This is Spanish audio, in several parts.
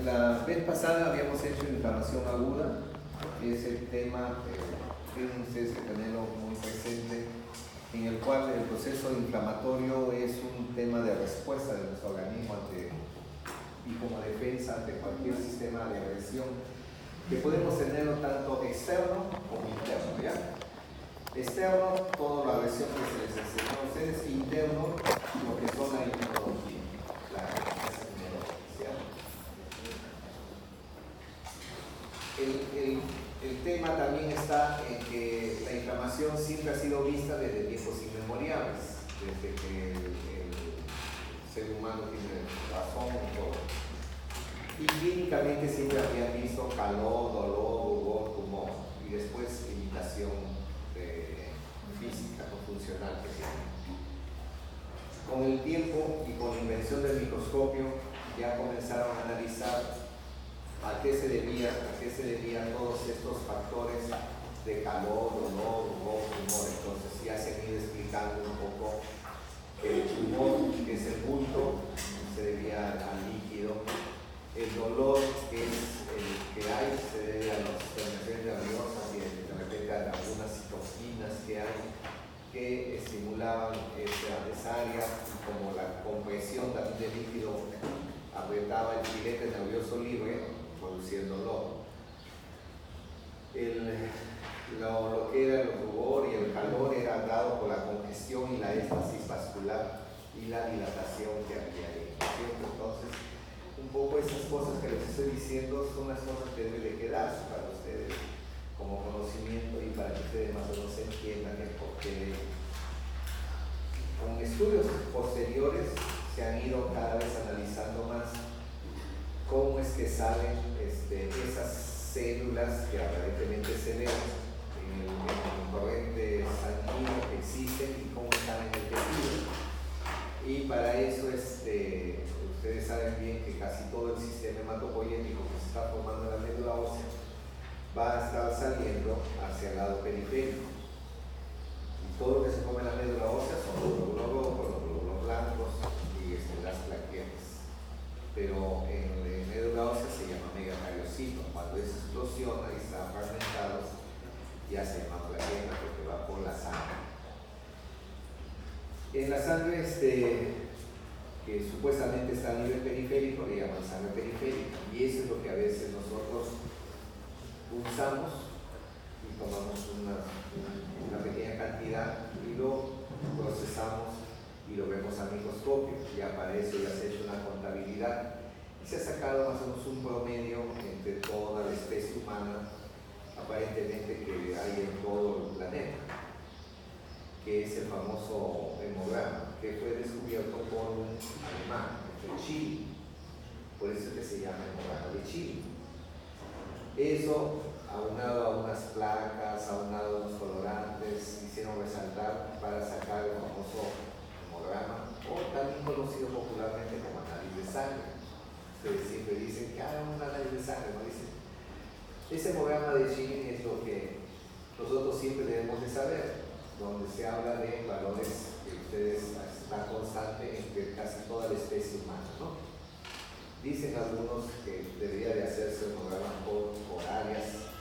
La vez pasada habíamos hecho inflamación aguda, que es el tema que tienen ustedes que tenerlo muy presente, en el cual el proceso inflamatorio es un tema de respuesta de nuestro organismo y como defensa ante cualquier sistema de agresión, que podemos tenerlo tanto externo como interno, ¿ya? Externo, toda la agresión que se les enseñó a ustedes; interno, lo que son la inmunología, la defensa inmunológica. El tema también está en que la inflamación siempre ha sido vista desde tiempos inmemoriales, desde que el ser humano tiene razón y todo. Y clínicamente siempre habían visto calor, dolor, rubor, tumor, y después imitación física o funcional que tiene. Con el tiempo y con la invención del microscopio ya comenzaron a analizar a qué se debían todos estos factores de calor, dolor, rubor, tumor. Entonces ya se han ido explicando un poco que el tumor, que es el bulto, se debía al líquido. El dolor, que es el que hay, se debe a las terminaciones nerviosas y de repente a algunas citoquinas que hay que estimulaban esa área, y como la compresión también del líquido apretaba el filete nervioso libre, produciendo dolor. Lo que era el rubor y el calor era dado por la congestión y la éstasis vascular y la dilatación que había ahí. Entonces, un poco esas cosas que les estoy diciendo son las cosas que deben de quedarse para ustedes como conocimiento y para que ustedes más o menos entiendan el porqué. Con estudios posteriores se han ido cada vez analizando más cómo es que salen esas células que aparentemente se ven en el corriente sanguíneo que existen y cómo están en el tejido. Y para eso ustedes saben bien que casi todo el sistema hematopoyético que se está formando en la médula ósea va a estar saliendo hacia el lado periférico. Y todo lo que se forma en la médula ósea son los glóbulos rojos, los glóbulos blancos y las plaquetas. Pero en la médula ósea se llama megacariocito. Cuando eso explosiona y están fragmentados, ya se llama plaqueta porque va por la sangre. En la sangre, que supuestamente está a nivel periférico, le llaman sangre periférica, y eso es lo que a veces nosotros usamos y tomamos una pequeña cantidad y lo procesamos y lo vemos al microscopio. Ya para eso ya se ha hecho una contabilidad y se ha sacado más o menos un promedio entre toda la especie humana aparentemente que hay en todo el planeta, que es el famoso hemograma, que fue descubierto por un alemán de Chile. Por eso es que se llama hemograma de Chile. Eso, aunado a unas placas, aunado a unos colorantes, hicieron resaltar para sacar el famoso hemograma, o también conocido popularmente como análisis de sangre. Ustedes siempre dicen que hay un análisis de sangre, ¿no? Dicen, ese hemograma de Chile es lo que nosotros siempre debemos de saber, donde se habla de valores que ustedes están constantes entre casi toda la especie humana, ¿no? Dicen algunos que debería de hacerse un hemograma por áreas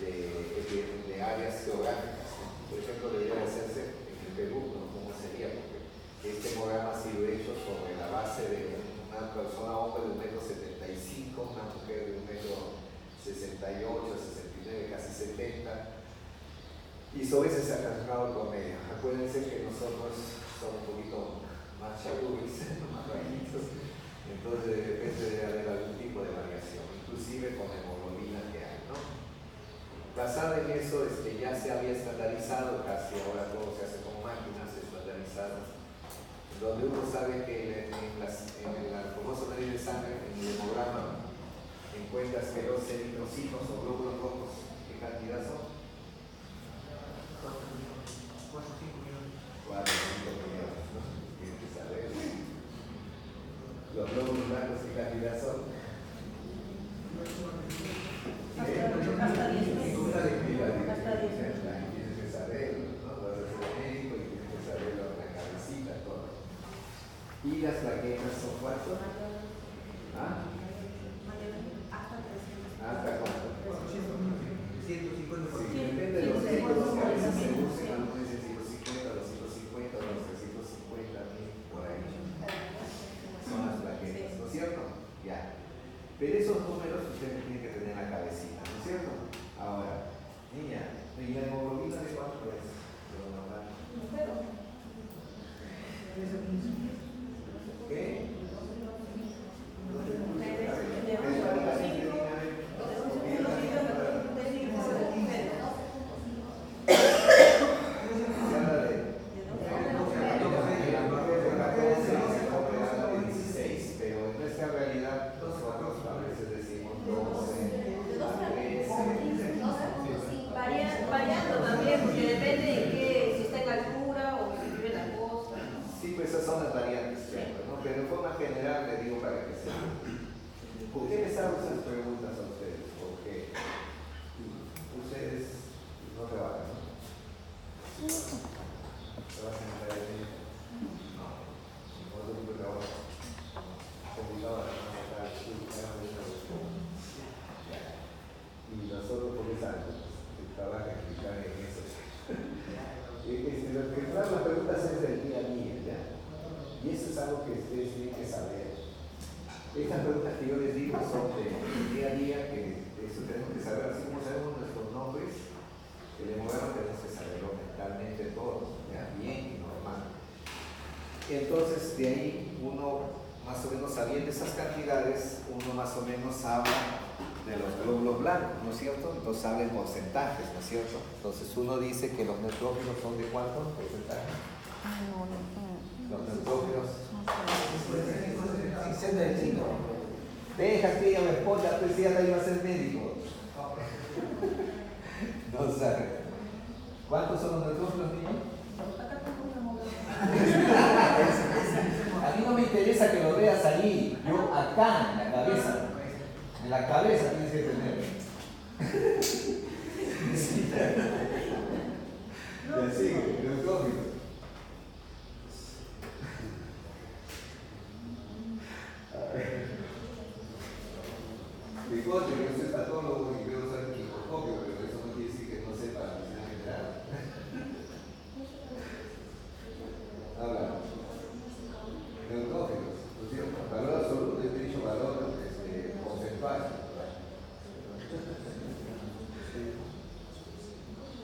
de áreas geográficas, ¿no? Por ejemplo, debería de hacerse en el Perú, ¿no? ¿Cómo sería? Porque este hemograma ha sido hecho sobre la base de una persona, hombre de 1,75 m, una mujer de 1,68 m, 69, casi 70. Y sobre eso se ha calculado el promedio. Acuérdense que nosotros somos un poquito más chaburris, más bajitos, entonces de repente debe haber algún tipo de variación, inclusive con la hemoglobina que hay, ¿no? Basado en eso, ya se había estandarizado, casi ahora todo se hace con máquinas estandarizadas, donde uno sabe que en el famoso análisis de sangre, en el hemograma, encuentras que los eritrocitos o glóbulos rojos, ¿qué cantidad son? 4 o 5 millones. 4 o 5 millones, ¿no? Tienes que saber. Los glóbulos blancos, ¿qué cantidad son? Hasta 10. Tienes que saberlo, ¿no? Vas a ser médico y tienes que saberlo en la cabecita, todo. ¿Y las plaquetas son cuántos? ¿Ah? Sí, depende de los títulos que a veces se usen, algunos dicen 150, 250, 350.000, por ahí. Son las plaquetas, ¿no es cierto? Ya. Pero esos números usted tiene que tener en la cabecita, ¿no es cierto? Ahora, niña, ¿y la hemoglobina de cuánto es? De lo normal. ¿Qué? Variando también, porque depende de qué, si está en altura o si vive en la costa. Sí, pues esas son las variantes, ¿no? Pero de forma general le digo para que sepan. ¿Por qué les hago esas preguntas a ustedes? Porque ustedes no trabajan, ¿no? ¿Trabajan en la academia? No. ¿Cuánto tiempo trabajan? Complicado a trabajar, y nosotros por qué sabemos que trabajan en eso. Lo que claro, las preguntas es del día a día, ¿ya? Y eso es algo que ustedes tienen que saber. Estas preguntas que yo les digo son del día a día, que eso tenemos que saber, así como sabemos nuestros nombres, el hemograma tenemos que saberlo mentalmente todos, ¿ya? Bien y normal. Entonces, de ahí uno, más o menos sabiendo esas cantidades, uno más o menos habla de los glóbulos blancos, ¿no es cierto? Entonces habla en porcentajes, ¿no es cierto? Entonces uno dice que los neutrófilos son de cuánto porcentaje. Los neutrófilos. 65. Deja que ella me responda, pues ya la iba a ser médico. No sabe. ¿Cuántos son los neutrófilos, niños? A mí no me interesa que lo veas ahí, yo acá en la cabeza. En la cabeza tienes que tener. Ya sigue, neutrófilos. Fíjate que yo soy patólogo y quiero usar el microscopio, pero eso no quiere decir que no sepa la medicina general. Habla. Neutrófilos, ¿no es cierto? Valor absoluto, yo te he dicho valor porcentual.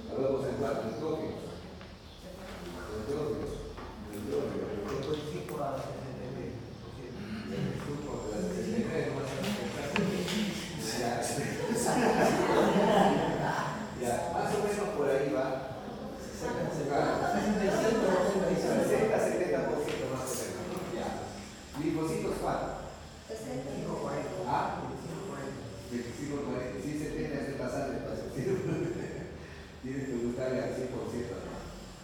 Valor porcentual, neutrófilos. Neutrófilos. Ya, más o menos por ahí va. 60, 70% más o menos. Ya. Linfocitos, ¿cuánto? 65, 40. Ah, 25, 40. Si 70 es de pasar de paso. Tienes que buscarle al 100%.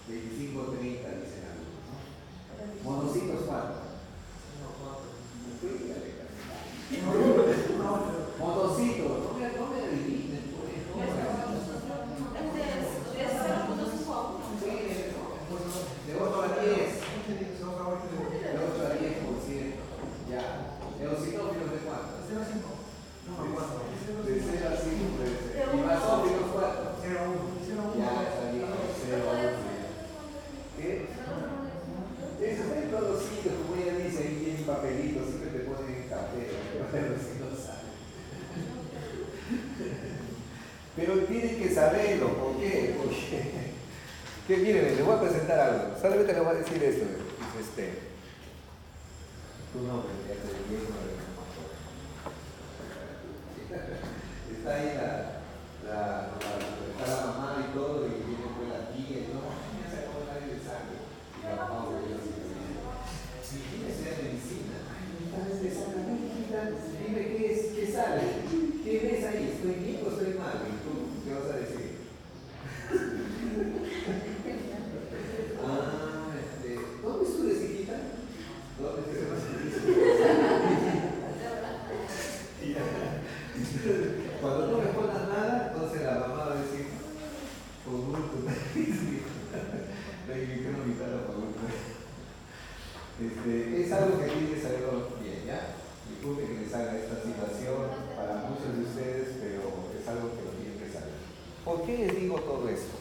25, 30, dicen algunos. Monocitos, ¿cuánto? Monocitos, no me adivinen, de 8 a 10. De 8 a 10%. Ya. Eosinófilos, ¿de cuánto? De 0 a 5. ¿Y basófilos, cuánto? 0 a 1. Ya, está bien. 0 a 1. ¿Qué? Eso es bien conocido, como ella dice, ahí tiene un papelito, siempre te ponen en café, pero si no saben. Pero tienen que saberlo, ¿por qué? Porque, que miren, les voy a presentar algo, solamente les voy a decir esto, tu nombre, ya te digo, está ahí está la mamá y todo, y viene pues la tía, y no, me sacó nadie de sangre, y la mamá volvió así, y estudia medicina, dime qué sale, qué ves ahí, estoy bien o estoy mal, y tú, ¿qué vas a decir? ¿Dónde estudias, hijita? ¿Dónde estudias? Cuando no respondas nada, entonces la mamá va a decir, por gusto, es algo que tienen que saberlo bien, ¿ya? Disculpe que les haga esta situación para muchos de ustedes, pero es algo que lo tienen que saber. ¿Por qué les digo todo esto?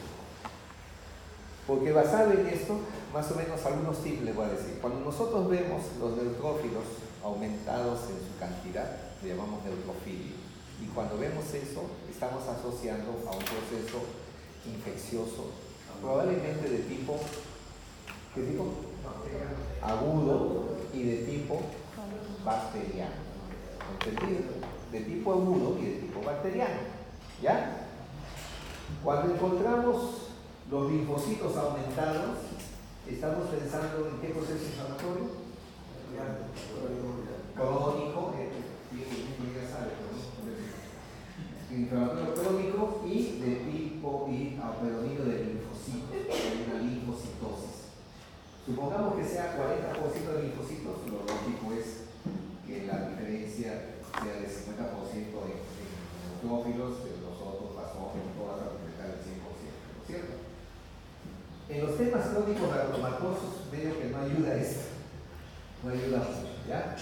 Porque basado en esto, más o menos algunos tips les voy a decir. Cuando nosotros vemos los neutrófilos aumentados en su cantidad, le llamamos neutrofilia. Y cuando vemos eso, estamos asociando a un proceso infeccioso, probablemente de tipo, ¿qué tipo? Agudo y de tipo bacteriano. ¿Entendido? De tipo agudo y de tipo bacteriano. ¿Ya? Cuando encontramos los linfocitos aumentados, estamos pensando en qué proceso inflamatorio crónico, inflamatorio crónico y de tipo predominio de linfocitos, una linfocitosis. Supongamos que sea 40% de linfocitos, lo lógico es que la diferencia sea de 50% en neutrófilos, de los otros basófilos, todas las representan el 100%, ¿no es cierto? En los temas crónicos reumatomatosos, medio que no ayuda esto, no ayuda mucho, ¿ya?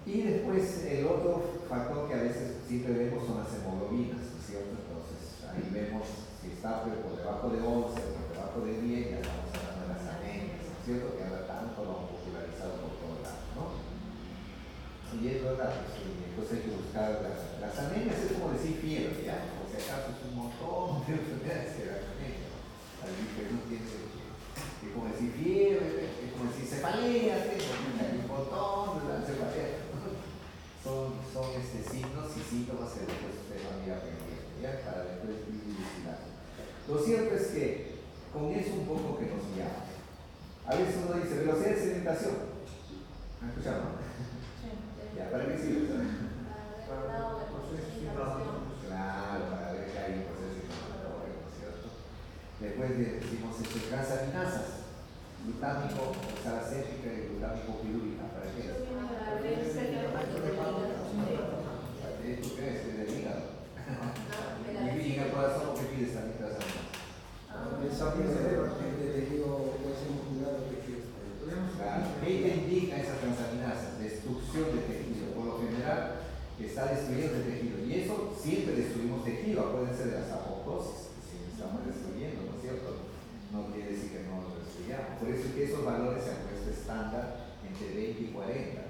Y después el otro factor que a veces siempre vemos son las hemoglobinas, ¿no es cierto? Entonces ahí vemos si está por debajo de 11 o por debajo de 10, ya estamos hablando de las anemias, ¿no es cierto? Que ahora tanto lo han popularizado por todos lados, ¿no? Y es verdad, pues, entonces hay que buscar las anemias, es como decir fiebre, ¿ya? Por si acaso es un montón de enfermedades que dan anemia. Así que no tiene es como decir fiebre, es como decir cefalea, hay un montón de cefalea. Son signos y síntomas que después usted va a mirar pendiente, ¿ya? Para después dilucidar. Lo cierto es que con eso un poco que nos guiamos. A veces uno dice velocidad de sedimentación. ¿Me han escuchado, no? Ya, ¿para qué sirve? Claro, para ver que hay un proceso inflamatorio, ¿no es cierto? Después decimos transaminasas, glutámico, oxalacética y glutámico pirúrica. ¿Para qué es? ¿Tú crees que es del hígado? Y en el corazón, ¿qué pides también transaminasas? ¿Qué te indica esas transaminasas? Destrucción de tejido. Por lo general está destruyendo el tejido. Y eso siempre destruimos tejido. Acuérdense de las apoptosis. Si estamos destruyendo, ¿no es cierto? No quiere decir que no lo destruyamos. Por eso es que esos valores se han puesto estándar entre 20 y 40.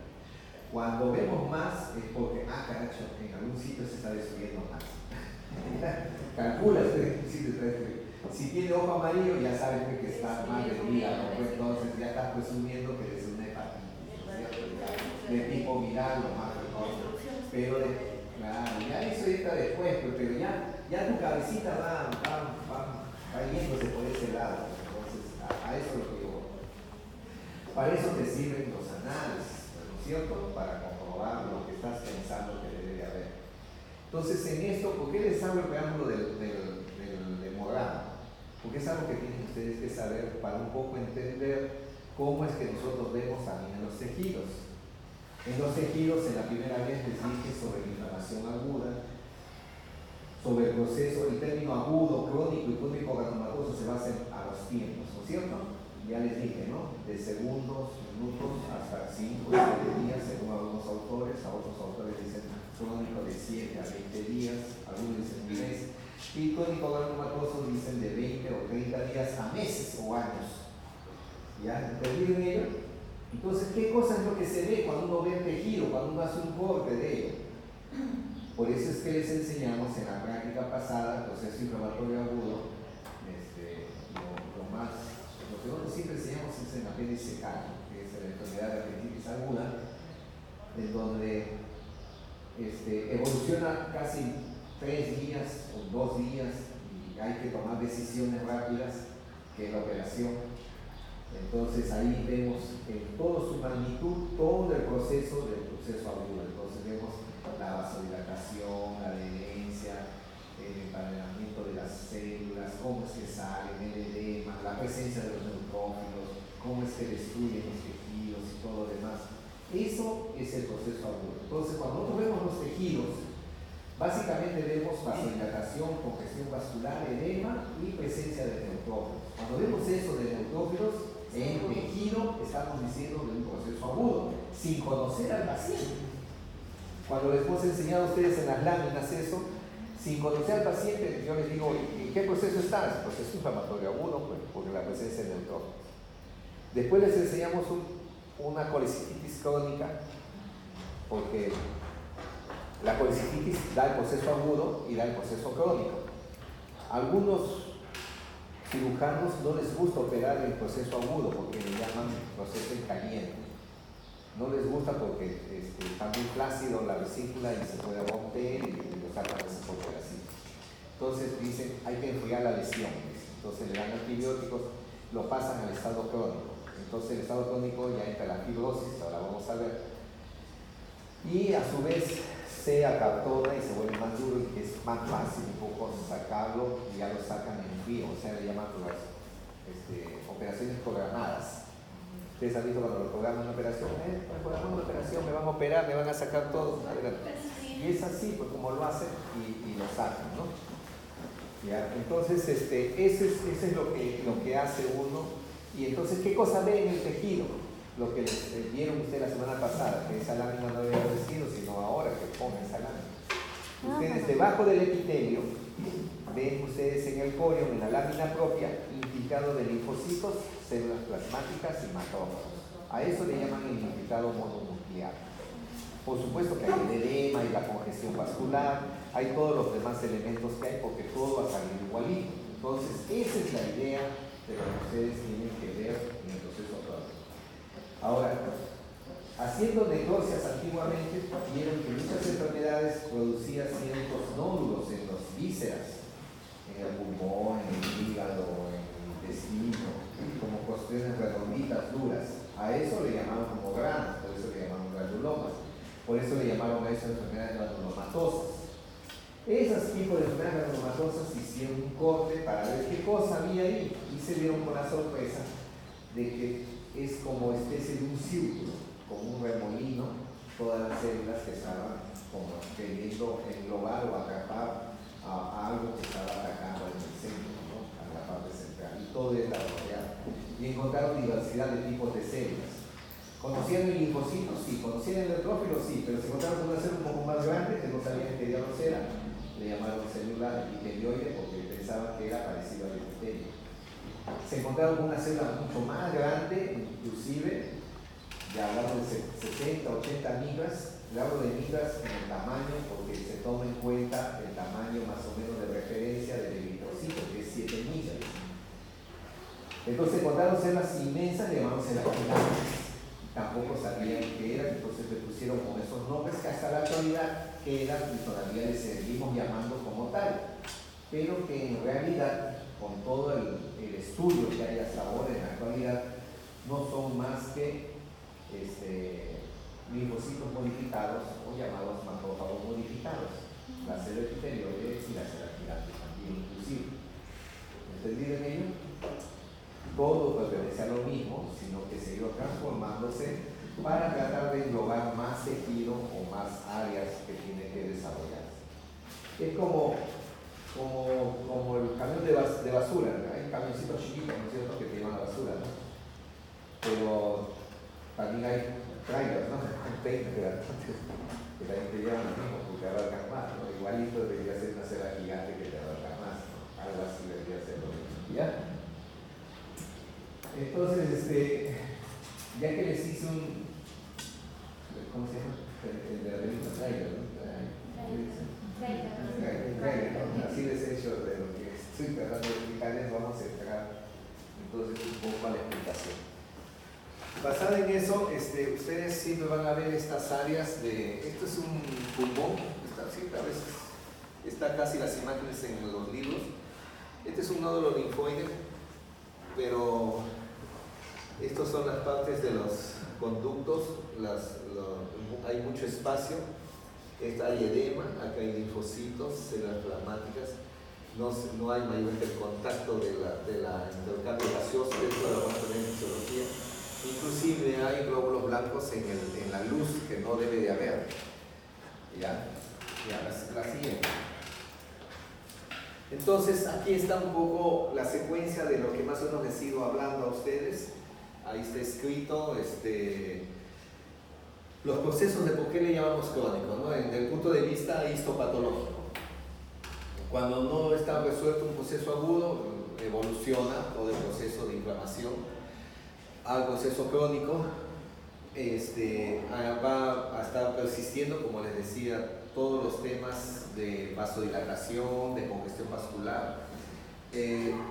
Cuando vemos más es porque, caracho, en algún sitio se está destruyendo más. Calcula usted si te está destruyendo. Si tiene ojo amarillo, ya saben que está mal del hígado, pues entonces ya está presumiendo que es una hepatitis, ¿no es cierto? De tipo viral o más frecuente. Pero, claro, ya eso entra después, pero ya tu cabecita va yéndose por ese lado. Entonces, a eso lo que yo voy. Para eso te sirven los análisis, ¿no es cierto? Para comprobar lo que estás pensando que debe de haber. Entonces, en esto, ¿por qué les hablo el preámbulo del hemograma? Porque es algo que tienen ustedes que saber para un poco entender cómo es que nosotros vemos también en los tejidos. En los tejidos, en la primera vez les dije sobre la inflamación aguda, sobre el proceso, el término agudo, crónico y crónico granulomatoso se basa a los tiempos, ¿no es cierto? Ya les dije, ¿no? De segundos, minutos, hasta 5 o 7 días, según algunos autores. A otros autores dicen crónico de 7 a 20 días, algunos dicen un mes. Y crónico granulomatoso dicen de 20 o 30 días a meses o años. ¿Ya? ¿Entendieron ello? Entonces, ¿qué cosa es lo que se ve cuando uno ve el tejido, cuando uno hace un corte de ello? Por eso es que les enseñamos en la práctica pasada, el proceso inflamatorio agudo, lo que nosotros siempre enseñamos es en apéndice K, que es la enfermedad de apendicitis aguda, en donde evoluciona casi 3 días o 2 días y hay que tomar decisiones rápidas, que es la operación. Entonces ahí vemos en toda su magnitud todo el proceso agudo. Entonces vemos la vasodilatación, la adherencia, el empanelamiento de las células, cómo es que salen, el edema, la presencia de los neutrófilos, cómo es que destruyen los tejidos y todo lo demás. Eso es el proceso agudo. Entonces cuando nosotros vemos los tejidos, básicamente vemos vasodilatación, congestión vascular, edema y presencia de neutrófilos. Cuando vemos eso de neutrófilos en tejido, estamos diciendo de un proceso agudo, sin conocer al paciente. Cuando les hemos enseñado a ustedes en las láminas eso, Sin conocer al paciente, yo les digo, ¿en qué proceso estás? Proceso inflamatorio agudo, pues, porque la presencia de neutrófilos. Después les enseñamos una colecistitis crónica, porque la colecistitis da el proceso agudo y da el proceso crónico. Algunos cirujanos no les gusta operar el proceso agudo porque le llaman proceso en caliente. No les gusta porque está muy flácido la vesícula y se puede romper y los sacan de esa operación. Entonces dicen, hay que enfriar la lesión. Entonces le dan antibióticos, lo pasan al estado crónico. Entonces el estado crónico ya entra la fibrosis, ahora vamos a ver. Y a su vez se acartona y se vuelve más duro y es más fácil un poco sacarlo y ya lo sacan en frío, o sea, le llaman las operaciones programadas. Ustedes han visto cuando lo programan una operación, programan una operación, me van a operar, me van a sacar todo. Y es así, pues como lo hacen y lo sacan, ¿no? ¿Ya? Entonces, ese es lo que hace uno. Y entonces, ¿qué cosa ve en el tejido? Lo que les vieron ustedes la semana pasada, que esa lámina no había aparecido, sino ahora que ponen esa lámina. Ustedes debajo del epitelio, ven ustedes en el corium, en la lámina propia, infiltrado de linfocitos, células plasmáticas y macrófagos. A eso le llaman el infiltrado mononuclear. Por supuesto que hay el edema y la congestión vascular, hay todos los demás elementos que hay, porque todo va a salir igualito. Entonces, esa es la idea de lo que ustedes tienen que ver en el proceso crónico. Ahora, haciendo necropsias antiguamente, vieron que muchas enfermedades producían ciertos nódulos en los vísceras, en el pulmón, en el hígado, en el intestino, como cuestiones redonditas, duras. A eso le llamaban como granos, por eso le llamaban granulomas. Por eso le llamaron a esas enfermedades granulomatosas. Esos tipos de enfermedades granulomatosas hicieron un corte para ver qué cosa había ahí y se dieron con la sorpresa de que es como especie de un círculo, como un remolino, todas las células que estaban como queriendo englobar o atrapar a algo que estaba atacando en el centro, ¿no? A la parte central, y todo era rodeado. Y encontraron diversidad de tipos de células. ¿Conocían el linfocito? Sí. ¿Conocían el neutrófilo? Sí. Pero se encontraron con una célula un poco más grande que no sabían qué diablos era. Le llamaron célula epitelioide porque pensaban que era parecido al epitelio. Se encontraron con una célula mucho más grande, inclusive, ya hablamos de 60, 80 micras. Le hablo de micras en el tamaño porque se toma en cuenta el tamaño más o menos de referencia del eritrocito, que es 7 micras. Entonces encontraron células inmensas, le llamamos células gigantes. Tampoco sabían qué eran, entonces le pusieron con esos nombres que hasta la actualidad quedan y todavía les seguimos llamando como tal, pero que en realidad, con todo el estudio que hay hasta ahora en la actualidad, no son más que linfocitos modificados o llamados macrófagos modificados, la célula epitelioide y la célula gigante también inclusive. ¿Entendido en ello? Todo pertenece a lo mismo, sino que se ha ido transformándose para tratar de englobar más tejido o más áreas que tiene que desarrollarse. Es como el camión de basura, ¿no? Hay camioncitos chiquitos, ¿no es cierto?, que llevan la basura, ¿no? Pero también hay trailers, ¿no? Que también te llevan lo mismo porque abarcan más, ¿no? Igualito debería ser una célula gigante que te abarca más, ¿no? Algo así debería ser lo mismo, ¿ya? Entonces, ya que les hice ¿cómo se llama? El de la revista trailer, ¿no? Trailer, ¿no? Así les he hecho de lo que estoy tratando de explicarles, vamos a entrar entonces un poco a la explicación. Basada en eso, ustedes siempre van a ver estas áreas de, esto es un pulmón, a veces está casi las imágenes en los libros. Este es un nódulo linfoide, pero estos son las partes de los conductos, hay mucho espacio, hay edema, acá hay linfocitos, células plasmáticas, no hay mayormente el contacto de la intercambio gaseoso, esto lo vamos a tener en fisiología. Inclusive hay glóbulos blancos en la luz que no debe de haber. Ya la siguiente. Entonces aquí está un poco la secuencia de lo que más o menos les sigo hablando a ustedes. Ahí está escrito los procesos de por qué le llamamos crónico, ¿no? Desde el punto de vista histopatológico. Cuando no está resuelto un proceso agudo, evoluciona todo el proceso de inflamación al proceso crónico. Va a estar persistiendo, como les decía, todos los temas de vasodilatación, de congestión vascular.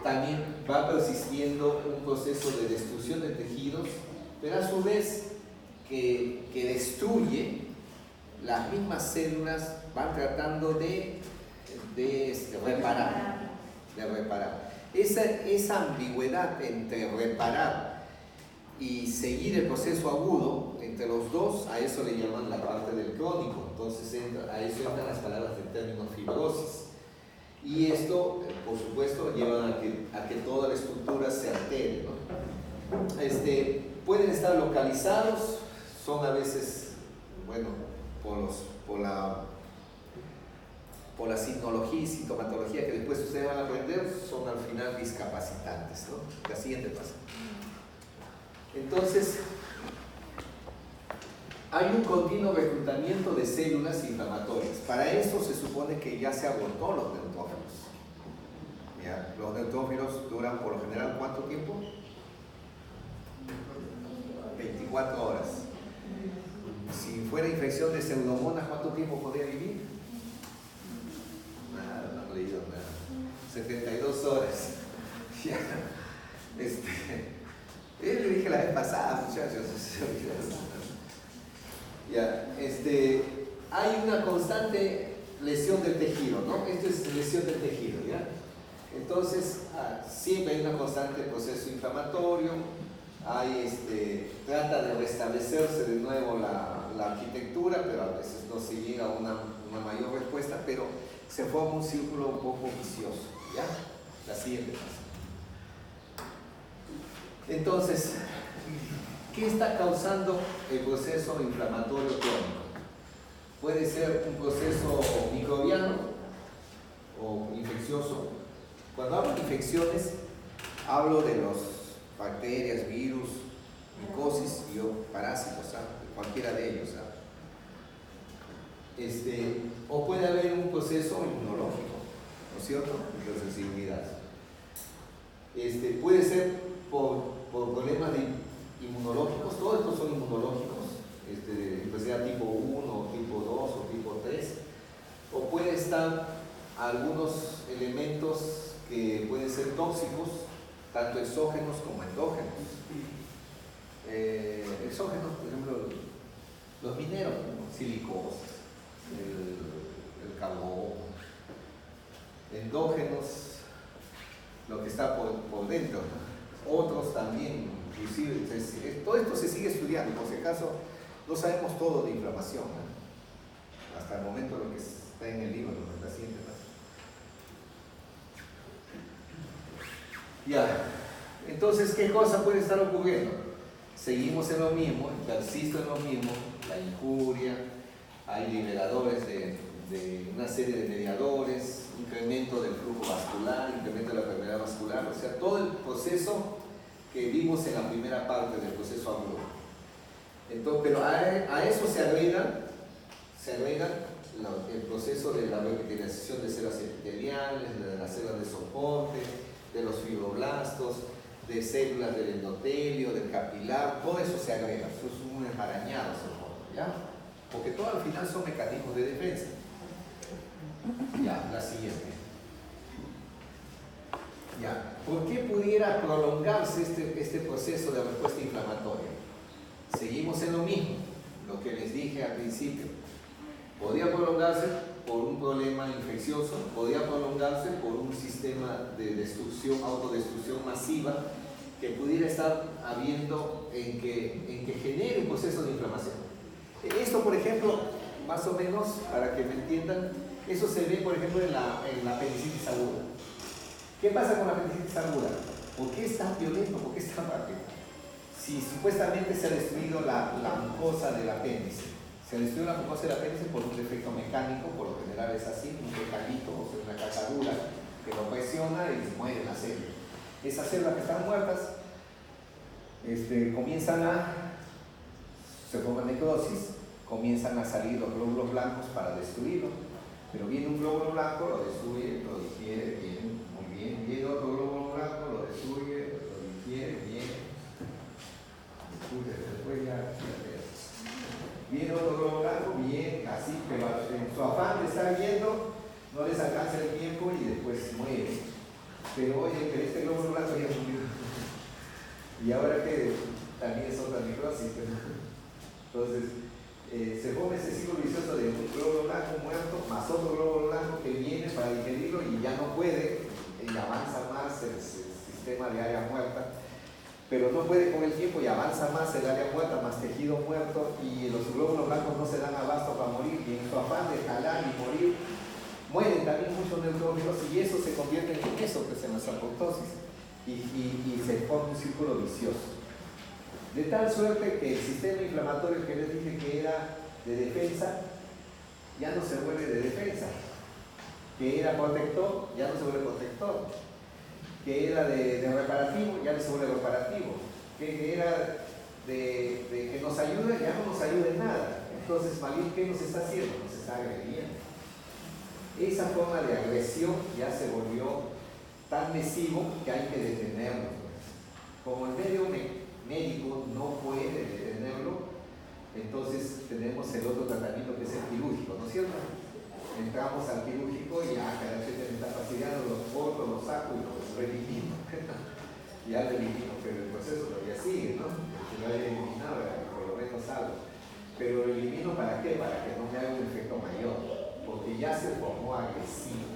También va persistiendo un proceso de destrucción de tejidos, pero a su vez que destruye las mismas células, van tratando de reparar. Esa ambigüedad entre reparar y seguir el proceso agudo, entre los dos, a eso le llaman la parte del crónico. Entonces a eso entran las palabras del término fibrosis. Y esto, por supuesto, lleva a que toda la estructura se altere, ¿no? Pueden estar localizados, son a veces, bueno, por la sintomatología y sintomatología que después ustedes van a aprender, son al final discapacitantes, ¿no? La siguiente pasa. Entonces, hay un continuo reclutamiento de células inflamatorias. Para esto se supone que ya se agotó los neutrófilos. ¿Ya? Los neutrófilos duran por lo general ¿cuánto tiempo? 24 horas. Si fuera infección de pseudomonas, ¿cuánto tiempo podría vivir? Nada, no he leído nada. 72 horas. Ya. Le dije la vez pasada, muchachos. Ya, hay una constante lesión del tejido, ¿no? Esto es lesión del tejido, ¿ya? Entonces, siempre hay una constante proceso inflamatorio, trata de restablecerse de nuevo la arquitectura, pero a veces no se llega a una mayor respuesta, pero se forma un círculo un poco vicioso, ¿ya? La siguiente fase. Entonces, ¿qué está causando el proceso inflamatorio crónico? Puede ser un proceso microbiano o infeccioso. Cuando hablo de infecciones, hablo de las bacterias, virus, micosis y parásitos, cualquiera de ellos. O puede haber un proceso inmunológico, ¿no es cierto? De sensibilidad. Puede ser por problemas inmunológicos, todos estos son inmunológicos, sea tipo 1, tipo 2 o tipo 3, o puede estar algunos elementos que pueden ser tóxicos, tanto exógenos como endógenos. Exógenos, por ejemplo, los mineros, ¿no? Silicosis, el carbón. Endógenos, lo que está por dentro, ¿no? Otros también, inclusive, todo esto se sigue estudiando, por si acaso no sabemos todo de inflamación, ¿no? Hasta el momento lo que está en el libro, ¿no? La siguiente fase. Ya, entonces, ¿qué cosa puede estar ocurriendo? Seguimos en lo mismo, persisto en lo mismo, la injuria, hay liberadores de una serie de mediadores, incremento del flujo vascular, incremento de la permeabilidad vascular, o sea, todo el proceso que vimos en la primera parte del proceso agudo. Entonces, pero a eso se agrega el proceso de la revitalización de células epiteliales, de las células de soporte, de los fibroblastos, de células del endotelio, del capilar, todo eso se agrega, eso es un enmarañado, ¿ya? Porque todo al final son mecanismos de defensa. Ya, la siguiente. Ya, ¿por qué pudiera prolongarse este proceso de respuesta inflamatoria? Seguimos en lo mismo, lo que les dije al principio. Podría prolongarse por un problema infeccioso, podría prolongarse por un sistema de destrucción, autodestrucción masiva que pudiera estar habiendo en que genere un proceso de inflamación. Esto, por ejemplo, más o menos, para que me entiendan, eso se ve, por ejemplo, en la apendicitis aguda. ¿Qué pasa con la apendicitis aguda? ¿Por qué es tan violento? ¿Por qué es tan rápido? Si supuestamente se ha destruido la mucosa del apéndice, se ha destruido la mucosa del apéndice por un defecto mecánico, por lo general es así, un decalito, o sea, una cazadura que lo presiona y muere la célula. Esas células que están muertas se forman necrosis, comienzan a salir los glóbulos blancos para destruirlo, Pero viene un glóbulo blanco, lo destruye, lo digiere, bien, muy bien. Viene otro glóbulo blanco, lo destruye, lo digiere, bien. Después ya. Viene otro globo blanco, bien, así, pero en su afán de estar viendo, no les alcanza el tiempo y después muere. Pero oye, que este globo blanco ya murió. Y ahora que también es otra necrosis. Entonces, se forma ese ciclo vicioso de un globo blanco muerto, más otro globo blanco que viene para digerirlo y ya no puede, y avanza más el sistema de área muerta. Pero no puede con el tiempo y avanza más el área muerta, más tejido muerto, y los glóbulos blancos no se dan abasto para morir, y en su afán de jalar y morir, mueren también muchos neutrófilos, y eso se convierte en eso que se llama apoptosis, y se forma un círculo vicioso. De tal suerte que el sistema inflamatorio que les dije que era de defensa, ya no se vuelve de defensa, que era protector, ya no se vuelve protector, que era de reparativo, ya no se vuelve reparativo, que era de que nos ayuda, ya no nos ayuda en nada. Entonces, Malín, ¿qué nos está haciendo? Nos está agrediendo. Esa forma de agresión ya se volvió tan lesivo que hay que detenerlo. Como el medio médico no puede detenerlo, entonces tenemos el otro tratamiento que es el quirúrgico, ¿no es cierto? Entramos al quirúrgico y ya cada vez me está fastidiando, los corto, los saco y los elimino. Ya lo elimino, pero el proceso todavía sigue, ¿no? Si lo haya eliminado, por lo menos algo. Pero lo elimino ¿para qué? Para que no me haga un efecto mayor, porque ya se formó agresivo.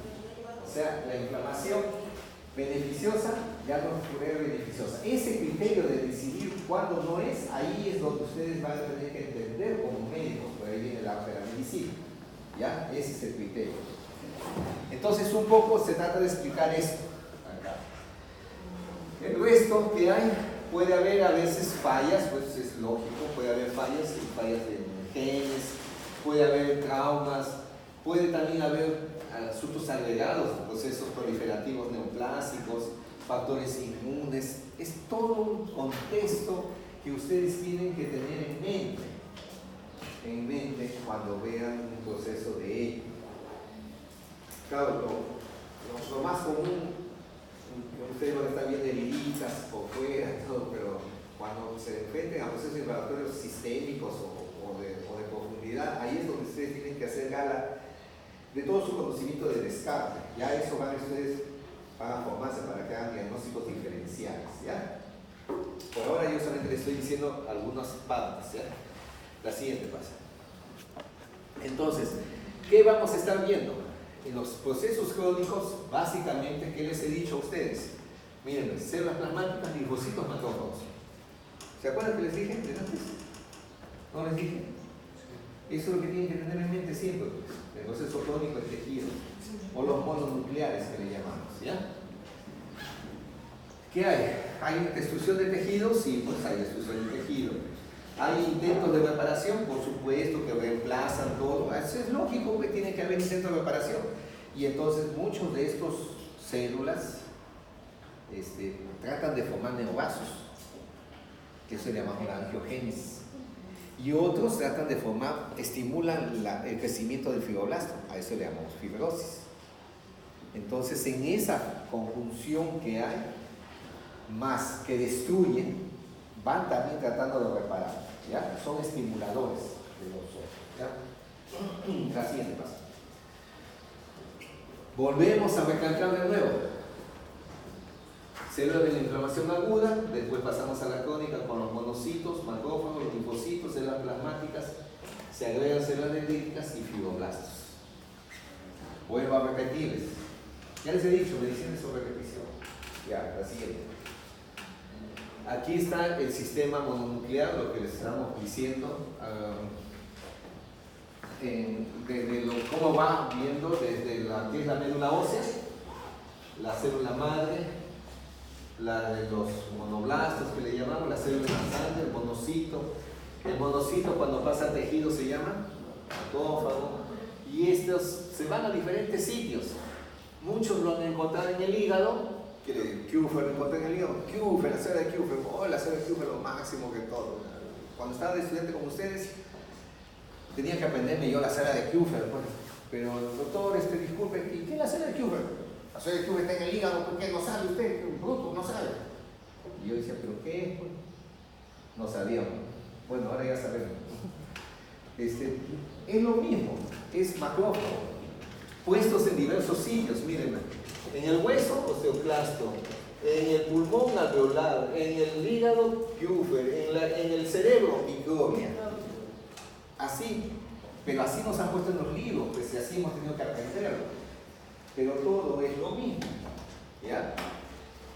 O sea, la inflamación beneficiosa ya no fue beneficiosa. Ese criterio de decidir cuándo no es, ahí es donde ustedes van a tener que entender como médicos, por ahí viene el arte de la medicina. ¿Ya? Ese es el criterio. Entonces, un poco se trata de explicar esto acá. El resto que hay, puede haber a veces fallas, pues es lógico, puede haber fallas de genes, puede haber traumas, puede también haber asuntos agregados, procesos proliferativos neoplásicos, factores inmunes. Es todo un contexto que ustedes tienen que tener en mente cuando vean un proceso de ello. Claro, lo más común, ustedes van a estar bien heriditas por fuera, todo, pero cuando se enfrenten a procesos inflamatorios sistémicos o de profundidad, ahí es donde ustedes tienen que hacer gala de todo su conocimiento de descarte. Ya eso ustedes van a formarse para que hagan diagnósticos diferenciales, ¿ya? Por ahora yo solamente les estoy diciendo algunas partes, ¿ya? La siguiente pasa. Entonces, ¿qué vamos a estar viendo? En los procesos crónicos, básicamente, ¿qué les he dicho a ustedes? Miren, células plasmáticas, linfocitos, macrófagos. ¿Se acuerdan que les dije de antes? ¿No les dije? Eso es lo que tienen que tener en mente siempre, pues, el proceso crónico del tejido, o los mononucleares que le llamamos, ¿ya? ¿Qué hay? ¿Hay destrucción de tejido? Sí, pues hay destrucción de tejido. ¿Hay intentos de reparación? Por supuesto, que reemplazan todo. Eso es lógico que tiene que haber intentos de reparación. Y entonces muchos de estos células tratan de formar neovasos, que eso le llamamos la angiogénesis. Y otros tratan de formar, estimulan el crecimiento del fibroblasto, a eso le llamamos fibrosis. Entonces, en esa conjunción que hay, más que destruyen, van también tratando de reparar, ¿ya? Son estimuladores de los otros, ¿ya? La siguiente pasa. Volvemos a recalcar de nuevo. Células de la inflamación aguda, después pasamos a la crónica con los monocitos, macrófagos, los linfocitos, células plasmáticas, se agregan células dendríticas y fibroblastos. Vuelvo a repetirles. Ya les he dicho, medicina sobre repetición. Ya, la siguiente. Aquí está el sistema mononuclear, lo que les estamos diciendo, cómo va viendo desde que es la médula ósea, la célula madre, la de los monoblastos que le llamamos, la célula de la sangre, el monocito. El monocito cuando pasa al tejido se llama macrófago, y estos se van a diferentes sitios. Muchos lo han encontrado en el hígado. Kupfer lo encontré en el hígado. Kupfer, la célula de Kupfer. Oh, la célula de Kupfer lo máximo que todo. Cuando estaba de estudiante como ustedes, tenía que aprenderme yo la célula de Kupfer. Pues. pero doctor, disculpe, ¿y qué es la célula de Kuber? La célula de Kuber está en el hígado, ¿por qué no sabe usted? Bruto, no sabe. Y yo decía, ¿pero qué es? No sabíamos. Bueno, ahora ya sabemos. Es lo mismo, es macrófago, puestos en diversos sitios, miren, en el hueso, osteoclasto, en el pulmón, alveolar, en el hígado, Kuber, en el cerebro, microbia. Así, pero así nos han puesto en los libros, pues y así hemos tenido que aprenderlo. Pero todo es lo mismo, ¿ya?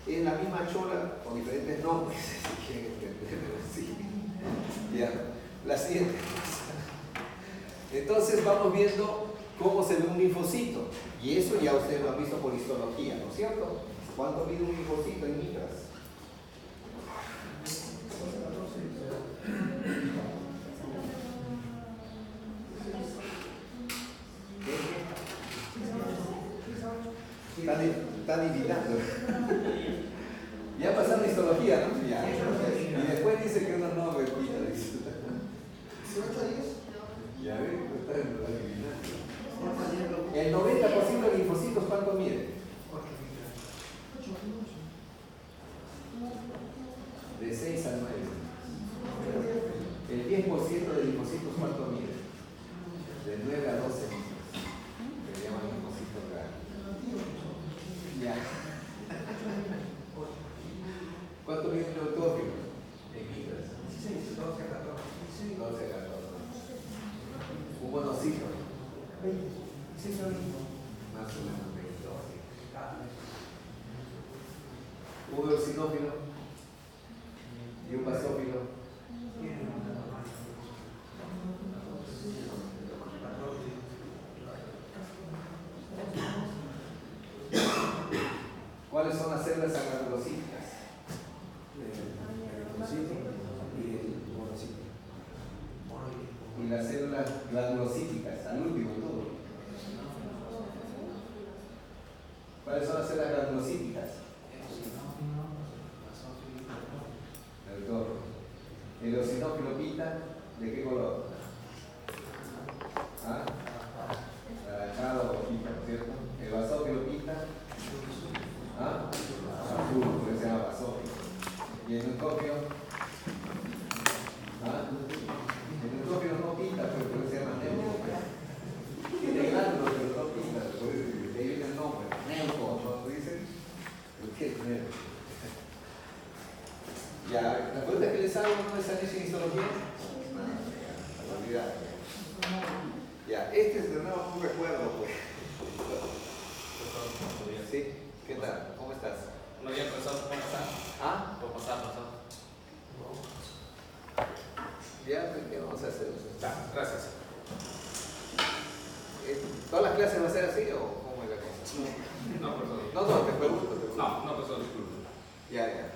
Es la misma chola con diferentes nombres, si quieren entenderlo así. ¿Ya? La siguiente cosa. Entonces vamos viendo cómo se ve un linfocito. Y eso ya ustedes lo han visto por histología, ¿no es cierto? ¿Cuánto mide un linfocito en micras? Están invitando. Ya pasaron histología, ¿no? Ya. Y después dice que uno no repita. Ya ven, el 90% de linfocitos, ¿cuánto mide? De 6 a 9. El 10% de linfocitos, ¿cuánto mide? De 9 a 12 litros. Que le llaman linfocitos grandes. Ya. ¿Cuánto mide un neutófilo? En litros. 12 a 14. 12 a 14. Un monocito. Más o menos 22. Un eosinófilo y un basófilo. ¿Cuáles son las células agranulocíticas? Y las células granulocíticas, al último todo. ¿Cuáles son las células granulocíticas? El toro. El eosinófilo pita, ¿de qué color? ¿Ah? Anaranjado o pita, ¿no es cierto? El basófilo pita, ¿ah? Azul, por eso se llama basófilo. Y el neutófilo, ¿ah? El neutófilo no pinta, pero por eso se llama neutro. Tiene glándulos, pero no pinta, por eso de ahí viene el nombre. Neutro, ¿no dicen? ¿Qué es neutro? Ya, la pregunta que les hago, ¿no es análisis en histología? No, olvidar. Ya, es de nuevo un recuerdo, pues. ¿Sí? ¿Qué tal? ¿Cómo estás? Muy bien, profesor, ¿cómo está? ¿Ah? ¿Cómo está, profesor? Ya, ¿qué vamos a hacer? Gracias. ¿Todas las clases van a ser así o cómo es la cosa? No, profesor. No, te pregunto. No, profesor, disculpe. Ya.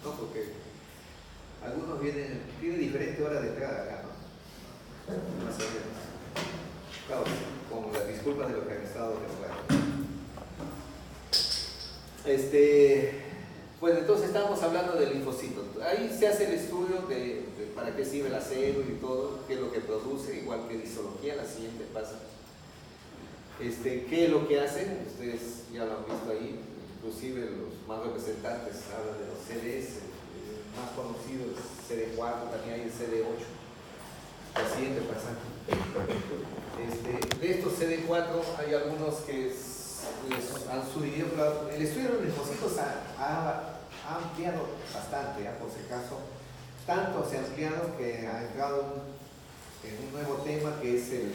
No, porque algunos tienen diferente hora de entrada acá, ¿no? Más o menos. Claro, con las disculpas de lo que han estado temprano. Bueno, entonces estábamos hablando del linfocito. Ahí se hace el estudio de para qué sirve la célula y todo, qué es lo que produce, igual que histología, la siguiente pasa. ¿Qué es lo que hacen? Ustedes ya lo han visto ahí, inclusive los más representantes hablan de los CDs, el más conocido es CD4, también hay el CD8. La siguiente pasa. De estos CD4 hay algunos que les han subdividido, pero el estudio de los linfocitos ha ampliado bastante, por si acaso. Tanto se ha ampliado que ha entrado en un nuevo tema que es el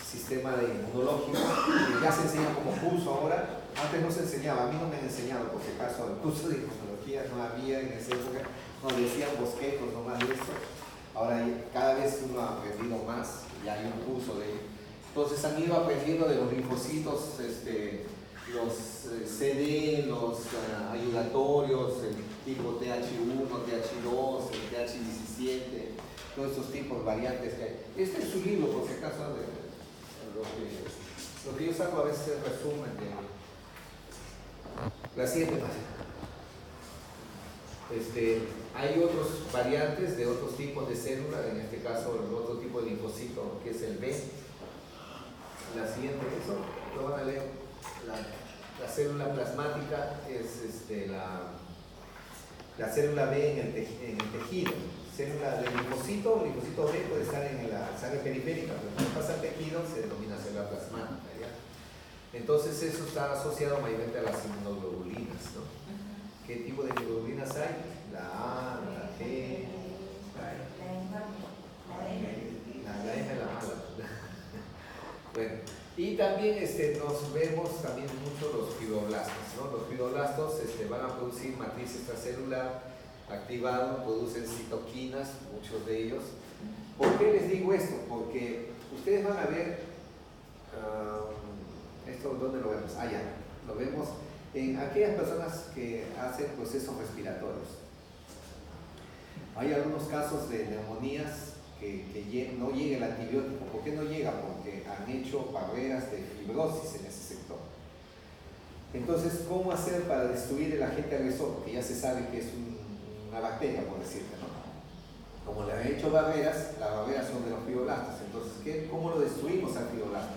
sistema inmunológico, que ya se enseña como curso ahora. Antes no se enseñaba, a mí no me han enseñado, por si acaso, el curso de inmunología no había en esa época, nos decían bosquejos nomás de esto. Ahora cada vez uno ha aprendido más, ya hay un curso de ello. Entonces han ido aprendiendo de los linfocitos, los CD, los ayudatorios, el tipo TH1, TH2, el TH17, todos estos tipos, variantes que hay. Este es su libro, por si acaso, lo que yo saco a veces es resumen de la siguiente página. Hay otros variantes de otros tipos de células, en este caso el otro tipo de linfocito que es el B. La siguiente, eso lo van a leer. La célula plasmática es la célula B en el tejido. Célula del linfocito B puede estar en la sangre periférica, pero cuando pasa al tejido se denomina célula plasmática. ¿Ya? Entonces eso está asociado mayormente a las inmunoglobulinas, ¿no? ¿Qué tipo de inmunoglobulinas hay? La A, la G, la M, la mala. Bueno, y también nos vemos también mucho los fibroblastos, ¿no? Los fibroblastos van a producir matriz extracelular activado, producen citoquinas, muchos de ellos. ¿Por qué les digo esto? Porque ustedes van a ver, ¿esto dónde lo vemos? Ah, ya, lo vemos en aquellas personas que hacen procesos respiratorios. Hay algunos casos de neumonías que no llega el antibiótico. ¿Por qué no llega? Porque han hecho barreras de fibrosis en ese sector. Entonces, ¿cómo hacer para destruir el agente agresor? Porque ya se sabe que es una bacteria, por decirte, ¿no? Como le han hecho barreras, las barreras son de los fibroblastos. Entonces, ¿cómo lo destruimos al fibroblasto?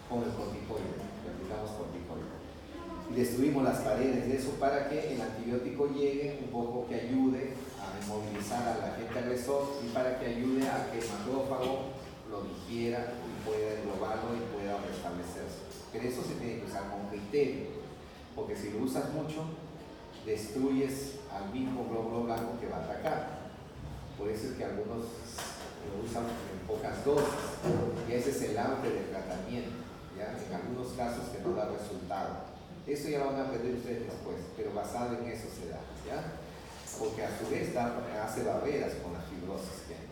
Con el corticoide, le aplicamos corticoide. Y destruimos las paredes de eso para que el antibiótico llegue un poco, que ayude a inmovilizar al agente agresor y para que ayude a que el macrófago lo digiera y pueda englobarlo y pueda restablecerse. Pero eso se tiene que usar con criterio, porque si lo usas mucho, destruyes al mismo glóbulo blanco que va a atacar. Por eso es que algunos lo usan en pocas dosis, y ese es el arte del tratamiento, ¿ya? En algunos casos que no da resultado. Eso ya lo van a aprender ustedes después, pero basado en eso se da, ¿ya? Porque a su vez hace barreras con la fibrosis que hay,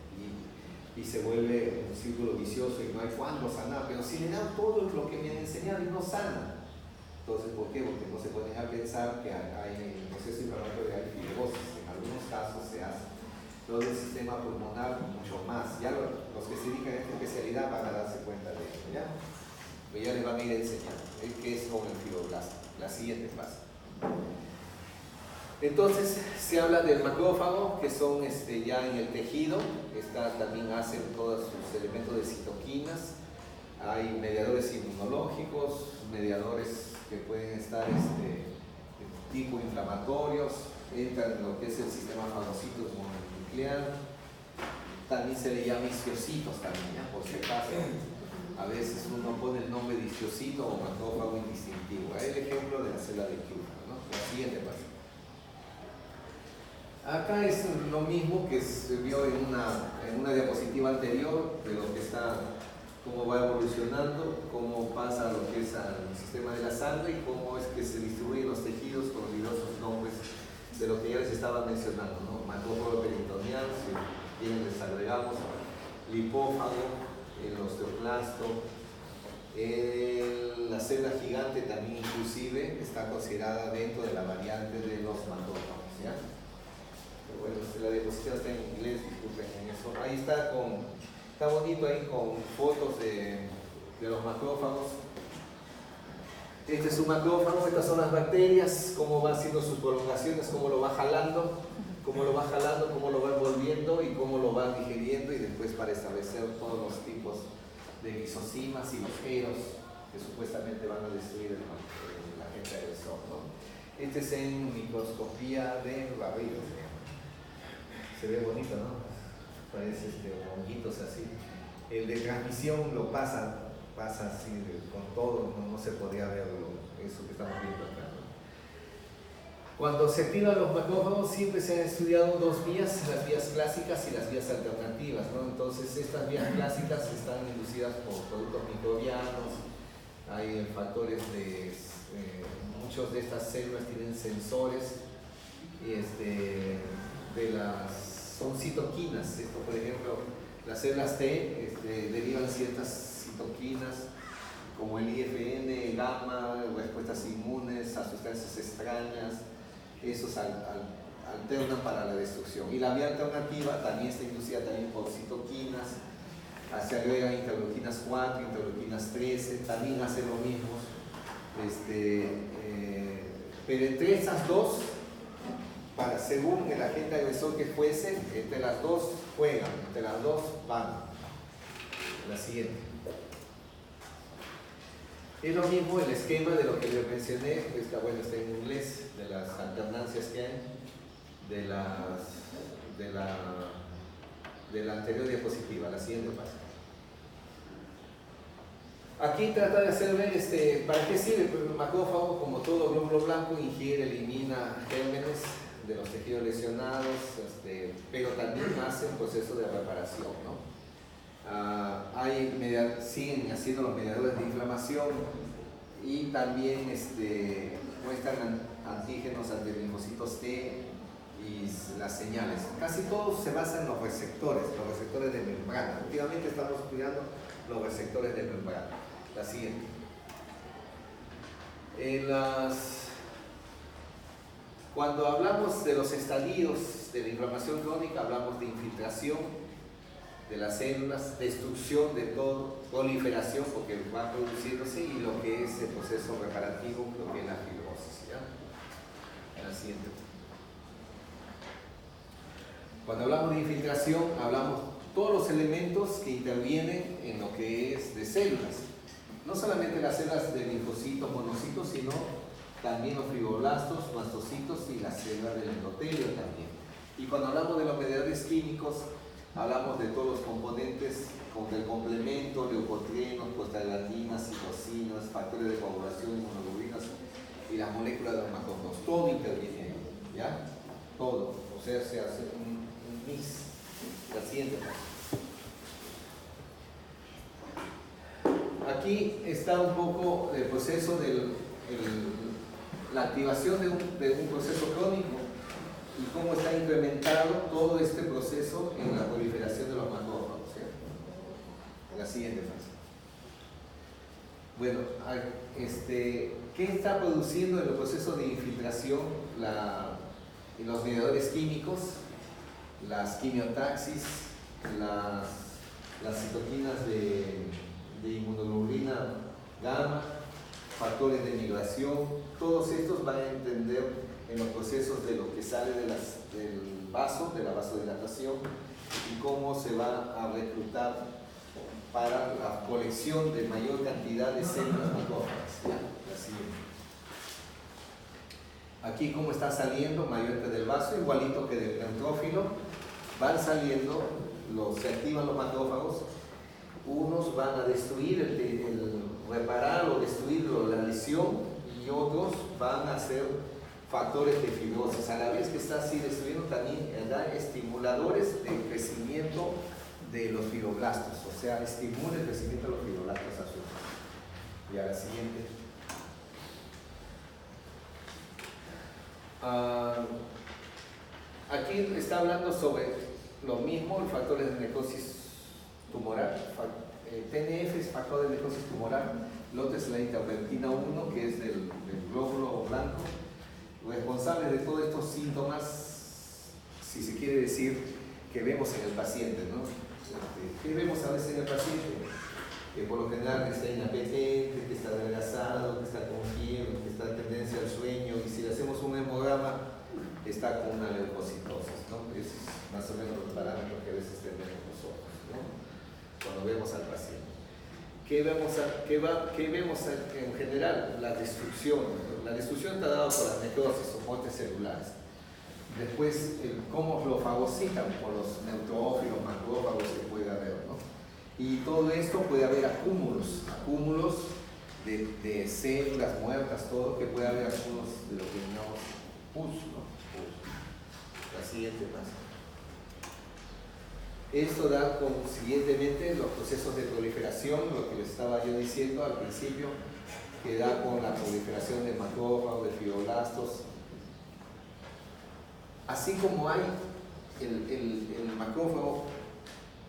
y se vuelve un círculo vicioso y no hay cuándo sanar. Pero si le dan todo lo que me han enseñado y no sana, entonces ¿por qué? Porque no se ponen a pensar que hay en el proceso inflamatorio hay fibrosis. En algunos casos se hace todo el sistema pulmonar mucho más. Ya los que se dedican a esta especialidad van a darse cuenta de ello, ¿ya? Pero ya les van a ir enseñando qué es con el fibroblasto. La siguiente fase. Entonces se habla del macrófago, que son ya en el tejido. También hacen todos sus elementos de citoquinas. Hay mediadores inmunológicos, mediadores que pueden estar tipo inflamatorios, entran en lo que es el sistema fagocito mononuclear. También se le llama isquiocitos también, ¿ya? Por si acaso. A veces uno pone el nombre de isquiocito o macrófago indistintivo. Hay el ejemplo de la célula de Kupffer, ¿no? La siguiente página. Acá es lo mismo que se vio en una diapositiva anterior, de lo que está, cómo va evolucionando, cómo pasa a lo que es al sistema de la sangre y cómo es que se distribuyen los tejidos con los diversos nombres de lo que ya les estaba mencionando, ¿no? Macrófago peritoneal, si bien les agregamos, lipófago, el osteoclasto, la célula gigante también inclusive está considerada dentro de la variante de los macrófagos, ¿ya? Pero bueno, la diapositiva está en inglés, disculpen en eso. Ahí está bonito ahí con fotos de los macrófagos. Este es un macrófago, estas son las bacterias, cómo va haciendo sus prolongaciones, cómo lo va jalando, cómo lo va envolviendo y cómo lo va digeriendo, y después para establecer todos los tipos de lisosimas y los eros que supuestamente van a destruir el agente agresor, ¿no? Este es en microscopía de barrido, se ve bonito, ¿no? Parece honguitos así. El de transmisión lo pasa así con todo, no se podría ver eso que estamos viendo acá, ¿no? Cuando se activan los macrófagos siempre se han estudiado dos vías, las vías clásicas y las vías alternativas, ¿no? Entonces estas vías clásicas están inducidas por productos microbianos, hay factores muchos de estas células tienen sensores son citoquinas. Esto, por ejemplo, las células T derivan ciertas citoquinas como el IFN, gamma, respuestas inmunes a sustancias extrañas. Esos alternan para la destrucción. Y la vía alternativa también está inducida también por citoquinas. Se agregan interleuquinas 4, interleuquinas 13, también hacen lo mismo. Pero entre esas dos, según el agente agresor que fuese, entre las dos juegan, entre las dos van. La siguiente. Es lo mismo el esquema de lo que les mencioné, está en inglés, de las alternancias que hay, de la anterior diapositiva, la siguiente página. Aquí trata de hacer ver para qué sirve, pues el macrófago, como todo glóbulo blanco, ingiere, elimina gérmenes de los tejidos lesionados, pero también hace un proceso de reparación, ¿no? Siguen haciendo los mediadores de inflamación y también muestran antígenos antilinfocitos T y las señales. Casi todos se basan en los receptores de membrana. Últimamente estamos estudiando los receptores de membrana. La siguiente. Cuando hablamos de los estadios de la inflamación crónica, hablamos de infiltración de las células, destrucción de todo, proliferación porque va produciéndose y lo que es el proceso reparativo, lo que es la fibrosis. ¿Ya? La siguiente. Cuando hablamos de infiltración, hablamos de todos los elementos que intervienen en lo que es de células. No solamente las células de linfocitos, monocitos, sino también los fibroblastos, mastocitos y las células del endotelio también. Y cuando hablamos de los mediadores químicos, hablamos de todos los componentes del complemento, leucotrienos, prostaglandinas, citocinas, factores de coagulación, inmunoglobulinas y las moléculas de los macrófagos. Todo interviene, ¿ya? Todo. O sea, se hace un mix. La siguiente. Aquí está un poco el proceso de la activación de un proceso crónico y cómo está incrementado todo este proceso en la proliferación de los macrófagos. ¿Sí? La siguiente fase. Bueno, ¿qué está produciendo en el proceso de infiltración los mediadores químicos, las quimiotaxis, las citoquinas de inmunoglobulina gamma, factores de migración? Todos estos van a entender en los procesos de lo que sale del vaso, de la vasodilatación y cómo se va a reclutar para la colección de mayor cantidad de células macrófagas. Aquí cómo está saliendo mayor del vaso, igualito que del neutrófilo, van saliendo, se activan los macrófagos, unos van a destruir, reparar o destruir la lesión y otros van a ser factores de fibrosis. A la vez que está así destruyendo, también da estimuladores del crecimiento de los fibroblastos, o sea, estimula el crecimiento de los fibroblastos a su vez. Y a la siguiente. Aquí está hablando sobre lo mismo, los factores de necrosis tumoral. TNF es factor de necrosis tumoral, el otro es la interleuquina 1, que es del glóbulo blanco, responsable de todos estos síntomas, si se quiere decir, que vemos en el paciente, ¿no? ¿Qué vemos a veces en el paciente? Que por lo general está inapetente, que está adelgazado, que está con fiebre, que está en tendencia al sueño, y si le hacemos un hemograma, está con una leucocitosis, ¿no? Es más o menos los parámetros que a veces tenemos nosotros, ¿no? Cuando vemos al paciente. ¿Qué vemos en general? La destrucción. La destrucción está dada por las necrosis o muertes celulares. Después, cómo lo fagocitan por los neutrófilos, macrófagos que puede haber, ¿no? Y todo esto puede haber acúmulos de células muertas, todo, que puede haber acúmulos de lo que llamamos pus, ¿no? La siguiente página. Esto da consiguientemente los procesos de proliferación, lo que les estaba yo diciendo al principio, que da con la proliferación de macrófagos, de fibroblastos. Así como hay el macrófago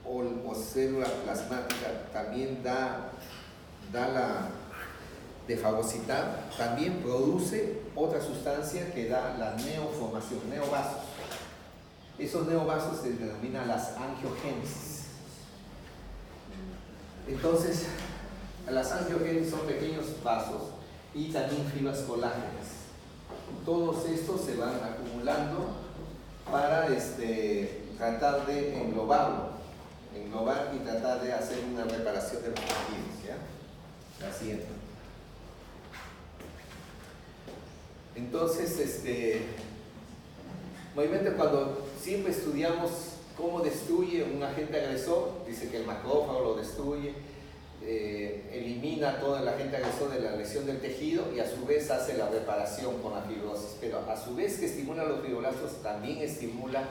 o célula plasmática, también da de fagocitar, también produce otra sustancia que da la neoformación, neovasos. Esos neovasos se denominan las angiogénesis. Entonces, las angiogénesis son pequeños vasos y también fibras colágenas. Todos estos se van acumulando para tratar de englobar y tratar de hacer una reparación de los tejidos, ¿ya? La siguiente. Entonces, mayormente cuando siempre estudiamos cómo destruye un agente agresor, dice que el macrófago lo destruye, elimina todo el agente agresor de la lesión del tejido y a su vez hace la reparación con la fibrosis, pero a su vez que estimula los fibroblastos también estimula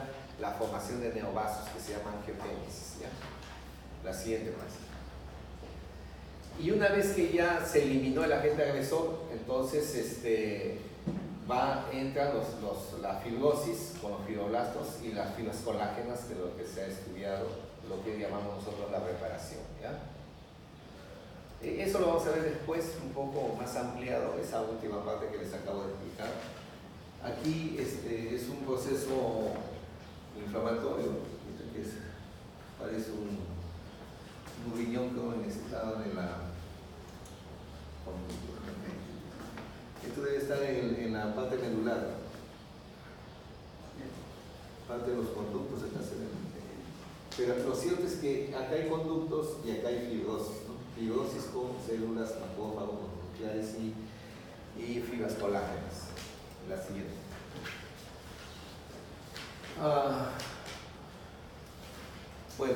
la formación de neovasos que se llaman angiogénesis, ¿ya? La siguiente más. Y una vez que ya se eliminó el agente agresor, entonces entran la fibrosis con los fibroblastos y las fibras colágenas, que es lo que se ha estudiado, lo que llamamos nosotros la reparación, ¿ya? Eso lo vamos a ver después un poco más ampliado, esa última parte que les acabo de explicar. Aquí es un proceso inflamatorio, que parece un riñón como en estado de la... Esto debe estar en la parte medular, parte de los conductos, acá se ven. Pero lo cierto es que acá hay conductos y acá hay fibrosis, ¿no? Fibrosis con células macrófagos nucleares y fibras colágenas. La siguiente. Bueno,